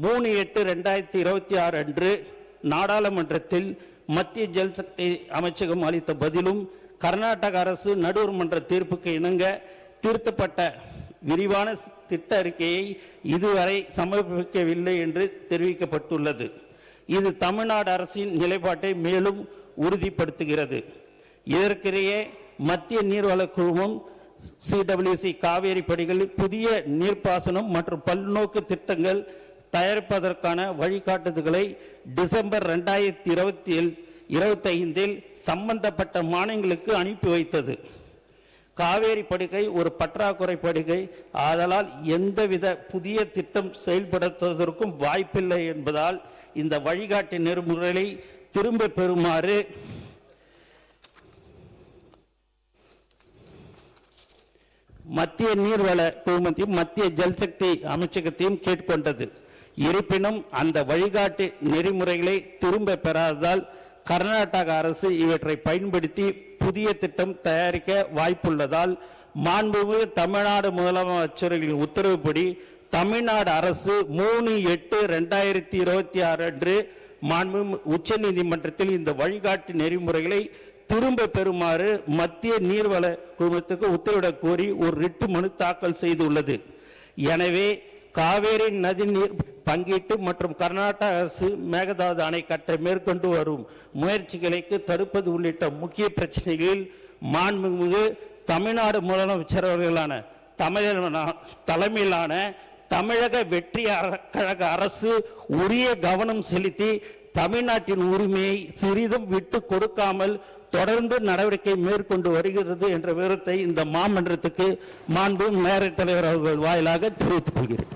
3/8/2026 அன்று நாடாளுமன்றத்தில் மத்திய ஜல்சக்தி அமைச்சகம் அளித்த பதிலும் கர்நாடக அரசு நடுவர் மன்ற தீர்ப்புக்கு இணங்க திருத்தப்பட்ட விரிவான திட்ட அறிக்கையை இதுவரை சமர்ப்பிக்கவில்லை என்று தெரிவிக்கப்பட்டுள்ளது. இது தமிழ்நாடு அரசின் நிலைப்பாட்டை மேலும் உறுதிப்படுத்துகிறது. இதற்கிடையே மத்திய நீர்வள குழுமம் CWC காவேரி படிகளில் புதிய நீர்ப்பாசனம் மற்றும் பல்நோக்கு திட்டங்கள் தயாரிப்பதற்கான வழிகாட்டுதல்களை டிசம்பர் 2025 சம்பந்தப்பட்ட மாநிலங்களுக்கு அனுப்பி வைத்தது. காவேரி படுகை ஒரு பற்றாக்குறை படுகை, ஆதலால் எந்தவித புதிய திட்டம் செயல்படுத்துவதற்கும் வாய்ப்பில்லை என்பதால் இந்த வழிகாட்டு நெறிமுறைகளை திரும்ப பெறுமாறு மத்திய நீர்வள குழுமத்தையும் மத்திய ஜல்சக்தி அமைச்சகத்தையும் கேட்டுக்கொண்டது. இருப்பினும் அந்த வழிகாட்டு நெறிமுறைகளை திரும்ப பெறாததால் கர்நாடக அரசு இவற்றை பயன்படுத்தி புதிய திட்டம் தயாரிக்க வாய்ப்புள்ளதால் மாண்புமிகு தமிழ்நாடு முதலமைச்சரின் உத்தரவுப்படி தமிழ்நாடு அரசு 3/8/2026 அன்று மாண்புமிகு உச்ச நீதிமன்றத்தில் இந்த வழிகாட்டு நெறிமுறைகளை திரும்ப பெறுமாறு மத்திய நீர்வள குழுமத்துக்கு உத்தரவிடக் கோரி ஒரு ரிட் மனு தாக்கல் செய்துள்ளது. எனவே காவேரி நதிநீர் பங்கீட்டு மற்றும் கர்நாடக அரசு மேகதாது அணை கட்ட மேற்கொண்டு வரும் முயற்சிகளை தடுப்பது உள்ளிட்ட முக்கிய பிரச்சனைகளில் மாண்புமிகு தமிழ்நாடு முதலமைச்சர் அவர்களான தலைமையிலான தமிழக வெற்றி கழக அரசு உரிய கவனம் செலுத்தி தமிழ்நாட்டின் உரிமையை சிறிதும் விட்டு கொடுக்காமல் தொடர்ந்து நடவடிக்கை மேற்கொண்டு வருகிறது என்ற விவரத்தை இந்த மாமன்றத்துக்கு மாண்பு மேயர் தலைவர் அவர்கள் வாயிலாக தெரிவித்துக் கொள்கிறேன்.